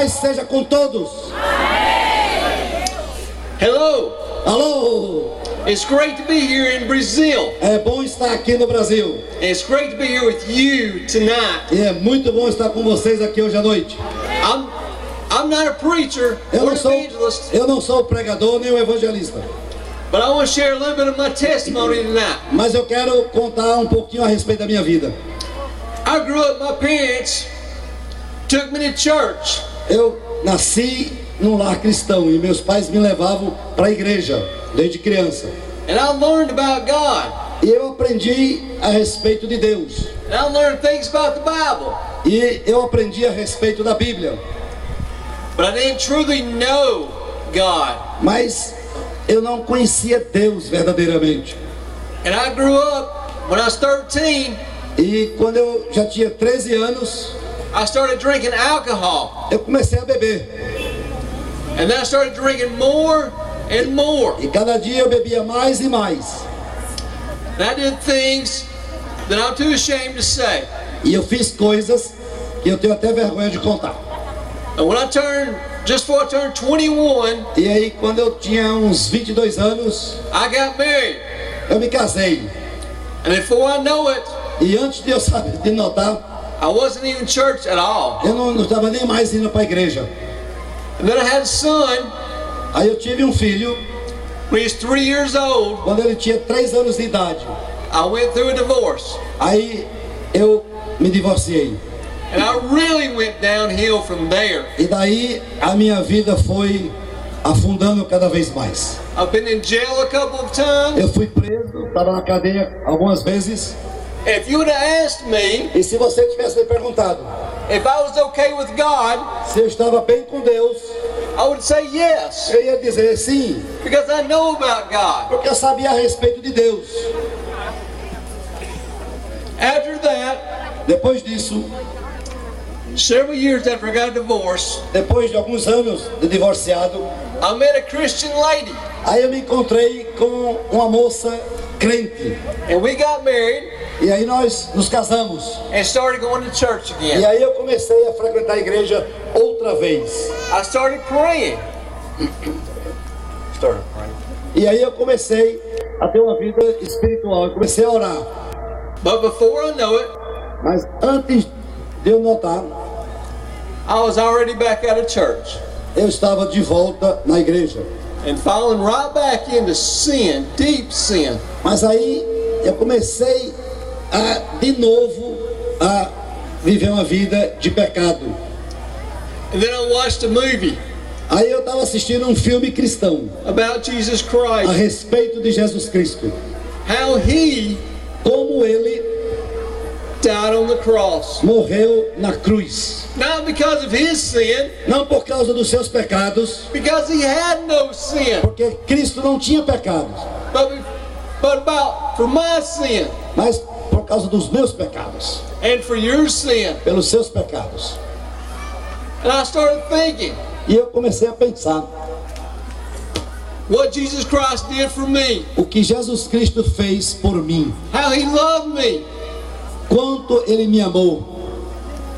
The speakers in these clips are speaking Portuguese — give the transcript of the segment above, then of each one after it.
paz seja com todos. Hello. Alô. It's great to be here in Brazil. É bom estar aqui no Brasil. And it's great to be here with you tonight. E é muito bom estar com vocês aqui hoje à noite. I'm not a preacher or an evangelist, eu não sou o pregador nem o evangelista. but I want to share a little bit of my testimony tonight. Mas eu quero contar um pouquinho a respeito da minha vida. I grew up, my parents took me to church. Eu nasci num lar cristão e meus pais me levavam para a igreja desde criança. And I learned about God. E eu aprendi a respeito de Deus. And I learned things about the Bible. E eu aprendi a respeito da Bíblia. But I didn't truly know God. Mas eu não conhecia Deus verdadeiramente. And I grew up when I was 13. E quando eu já tinha 13 anos, I started drinking alcohol. eu comecei a beber. And then I started drinking more and more. E cada dia eu bebia mais e mais. And I did things that I'm too ashamed to say. E eu fiz coisas que eu tenho até vergonha de contar. And when I turned, just before I turned 21, E aí quando eu tinha uns 22 anos, I got married. eu me casei. And before I know it, E antes de eu saber, de notar, I wasn't even in church at all. eu não estava nem mais indo para a igreja. And then I had a son Aí eu tive um filho, when he was 3 years old. quando ele tinha 3 anos de idade. I went through a divorce. Aí eu me divorciei. And I really went downhill from there. E daí a minha vida foi afundando cada vez mais. I've been in jail a couple of times. Eu fui preso, estava na cadeia algumas vezes. If you would have asked me E se você tivesse me perguntado if I was okay with God, se eu estava bem com Deus, I would say yes, eu ia dizer sim, because I know about God. porque eu sabia a respeito de Deus. After that, Depois disso, several years after I got a divorce, depois de alguns anos de divorciado, I met a Christian lady, aí eu me encontrei com uma moça crente. and we got married E aí nós nos casamos. and started going to church E again. aí eu comecei a frequentar a igreja outra vez. I started praying. E aí eu comecei a ter uma vida espiritual. Eu comecei a orar. But before I know it, Mas antes de eu notar, I was already back out of church eu estava de volta na igreja. and falling right back into sin, deep sin. Mas aí eu comecei de novo a viver uma vida de pecado. And then I watched a movie Aí eu estava assistindo um filme cristão about Jesus a Christ, respeito de Jesus Cristo. how he Como ele died on the cross. morreu na cruz. Not because of his sin, Não por causa dos seus pecados, because he had no sin, porque Cristo não tinha pecados, but about for my sin mas por causa dos meus pecados, and for your sin. pelos seus pecados. And I started thinking E eu comecei a pensar what Jesus Christ did for me, o que Jesus Cristo fez por mim, how he loved me. quanto ele me amou.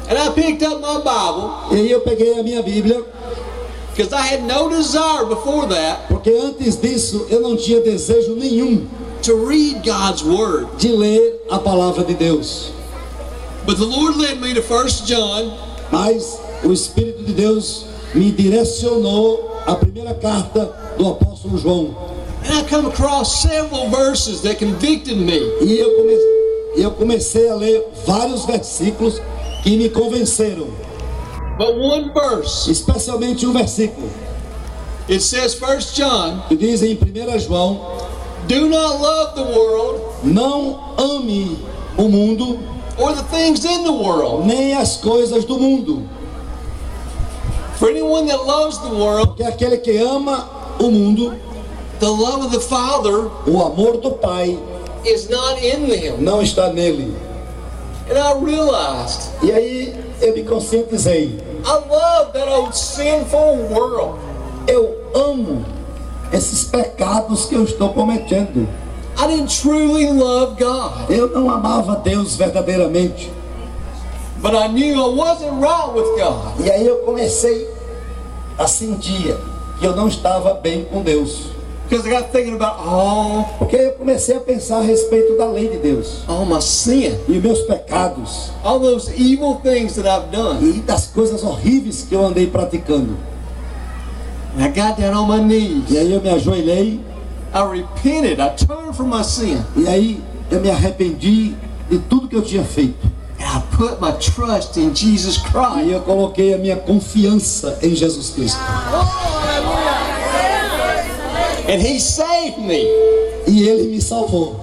And I picked up my Bible E aí eu peguei a minha Bíblia, because I had no desire before that porque antes disso eu não tinha desejo nenhum to read God's Word. de ler a palavra de Deus. But the Lord led me to 1 John, Mas o Espírito de Deus me direcionou à primeira carta do apóstolo João. and I come across several verses that convicted me. E eu comecei a ler vários versículos que me convenceram. But one verse, Especialmente um versículo it says 1 John, que diz em 1 João: do not love the world não ame o mundo, or the things in the world. nem as coisas do mundo. For anyone that loves the world, Que aquele que ama o mundo, the love of the Father o amor do Pai is not in them. não está nele. And I realized E aí eu me conscientizei. I love that old sinful world. Eu amo esses pecados que eu estou cometendo. I didn't truly love God, Eu não amava Deus verdadeiramente. but I knew I wasn't right with God. E aí eu comecei assim dia que eu não estava bem com Deus. Because I got thinking about Porque eu comecei a pensar a respeito da lei de Deus all my sin, e meus pecados all those evil things that I've done. e das coisas horríveis que eu andei praticando. And I got down on my knees. E aí eu me ajoelhei I repented. I turned from my sin. e aí eu me arrependi de tudo que eu tinha feito. And I put my trust in Jesus Aí Christ. eu coloquei a minha confiança em Jesus Cristo. And He saved me. E Ele me salvou.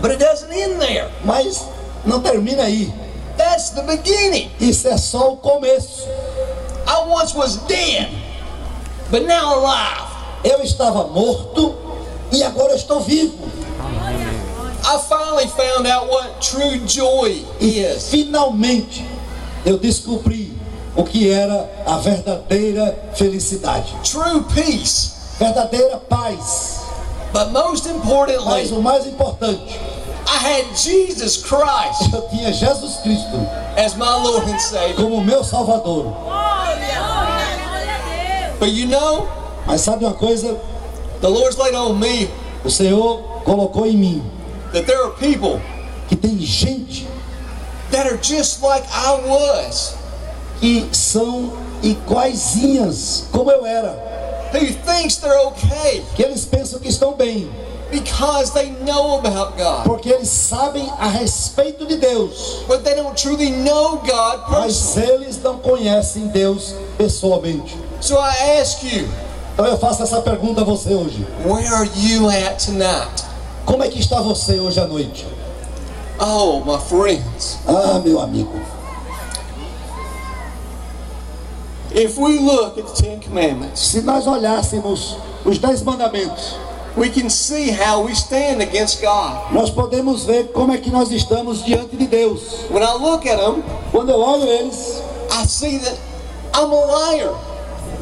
But it doesn't end there. Mas não termina aí. That's the beginning. Isso é só o começo. I once was dead, but now alive. Eu estava morto e agora eu estou vivo. I finally found out what true joy E is. finalmente eu descobri o que era a verdadeira felicidade. True peace. Verdadeira paz. But most Mas importantly, o mais importante, I had Jesus Christ eu tinha Jesus Cristo as my Lord and Savior. como meu Salvador. But you know, Mas sabe uma coisa? the Lord's laid on me O Senhor colocou em mim that there are people que tem gente that are just like I was, que são iguaizinhas como eu era, who thinks they're okay que eles pensam que estão bem, because they know about God, porque eles sabem a respeito de Deus, but they don't truly know God mas personally. eles não conhecem Deus pessoalmente. So I ask you, Então eu faço essa pergunta a você hoje: where are you at tonight? como é que está você hoje à noite? Oh, my friends, Ah, meu amigo, if we look at the Ten Commandments, se nós olhássemos os 10 mandamentos, we can see how we stand against God. nós podemos ver como é que nós estamos diante de Deus. When I look at them, Quando eu olho eles, I see that I'm a liar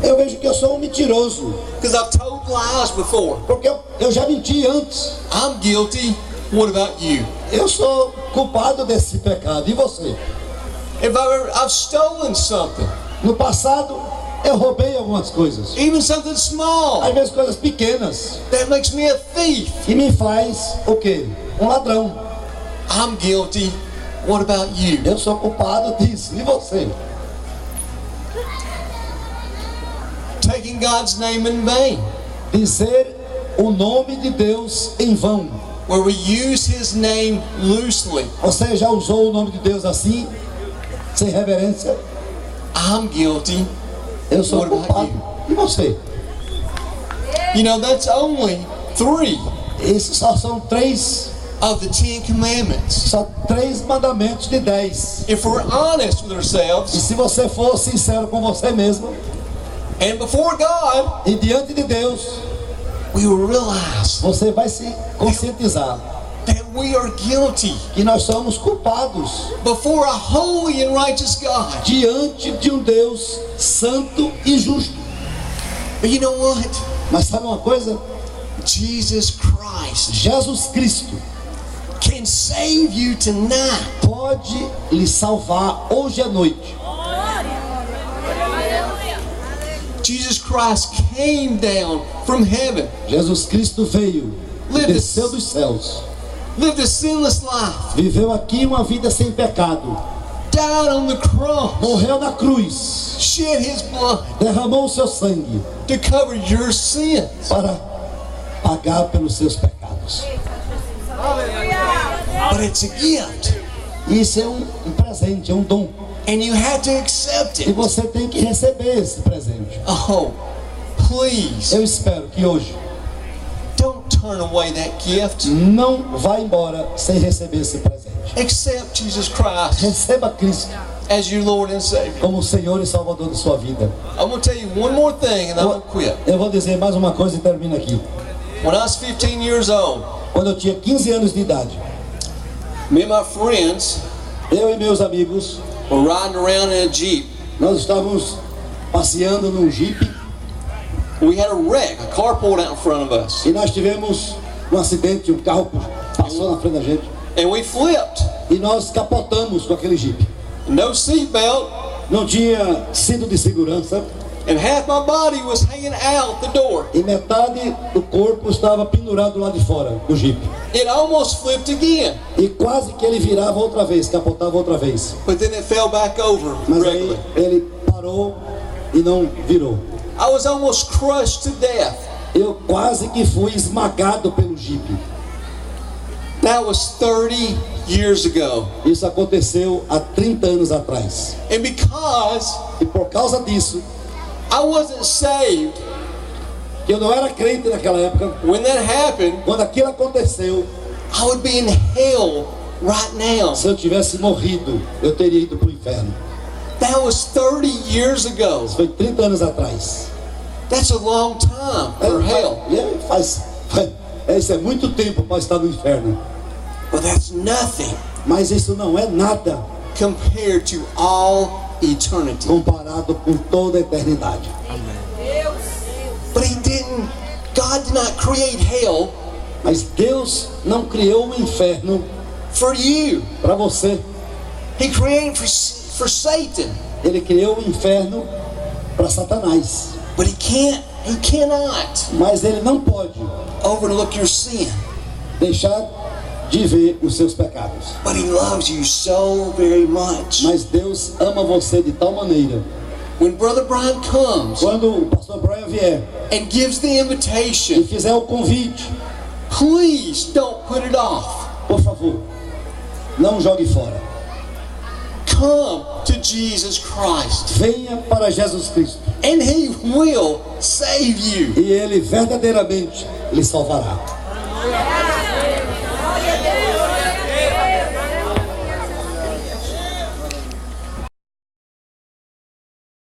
eu vejo que eu sou um mentiroso, because I've told lies before. porque eu já menti antes. I'm guilty. What about you? Eu sou culpado desse pecado. E você? If I've stolen something, No passado, eu roubei algumas coisas, even something small, às vezes coisas pequenas, that makes me a thief. e me faz o quê? Um ladrão. I'm guilty. What about you? Eu sou culpado disso. E você? Taking God's name in vain, Dizer o nome de Deus em vão. where we use His name loosely. Você já usou o nome de Deus assim, sem reverência? I'm guilty. Eu sou What about culpado. E você? You know, that's only 3 Esses só são 3, of the Ten Commandments. só 3 mandamentos de 10. If we're honest with E ourselves se você for sincero com você mesmo and before God, e diante de Deus, we will realize você vai se conscientizar that we are guilty que nós somos culpados before a holy and righteous God. diante de um Deus santo e justo. But you know what? Mas sabe uma coisa? Jesus Christ Jesus Cristo can save you tonight. pode lhe salvar hoje à noite. Jesus Christ came down from heaven, Jesus Cristo veio, desceu dos céus, lived a sinless life, viveu aqui uma vida sem pecado, died on the cross, morreu na cruz, shed His blood derramou o seu sangue to cover your sins. para pagar pelos seus pecados. But it's a gift, Isso é um presente, é um dom, and you have to accept e it. você tem que receber esse presente. Oh, please Eu espero que hoje don't turn away that gift. não vá embora sem receber esse presente. Accept Jesus Christ Receba Cristo as your Lord and Savior. como Senhor e Salvador de sua vida. I'm going to tell you one more thing and I'm going to quit. Eu vou dizer mais uma coisa e termino aqui. When I was 15 years old, Quando eu tinha 15 anos de idade, me and my friends eu e meus amigos, were riding around in a Jeep. nós estávamos passeando num Jeep We had a wreck, a car pulled out in front of us, e nós tivemos um acidente, um carro passou na frente da gente and we flipped. e nós capotamos com aquele Jeep. No seatbelt, não tinha cinto de segurança and half my body was hanging out the door. e metade do corpo estava pendurado lá de fora do Jeep. It almost flipped again, E quase que ele virava outra vez, capotava outra vez. but then it fell back over Mas aí regularly. ele parou e não virou. I was almost crushed to death. Eu quase que fui esmagado pelo Jeep. That was 30 years ago. Isso aconteceu há 30 anos atrás. And because E por causa disso, I wasn't saved que eu não era crente naquela época, when that happened, quando aquilo aconteceu, I would be in hell right now. se eu tivesse morrido, eu teria ido para o inferno. That was 30 years ago. Isso foi 30 anos atrás. That's a long time for hell. Isso é muito tempo para estar no inferno. But that's nothing Mas isso não é nada compared to all eternity. comparado com toda a eternidade. But God did not create hell Mas Deus não criou o inferno for you. para você. He created for Satan. Ele criou o inferno para Satanás. But he cannot Mas ele não pode overlook your sin. deixar de ver os seus pecados. But he loves you so very much. Mas Deus ama você de tal maneira. When Brother Brian comes Quando o pastor Brian vier and gives the e invitation, fizer o convite, please don't put it off. por favor, não jogue fora. Come to Jesus Christ, Venha para Jesus Cristo and He will save you. e Ele verdadeiramente lhe salvará.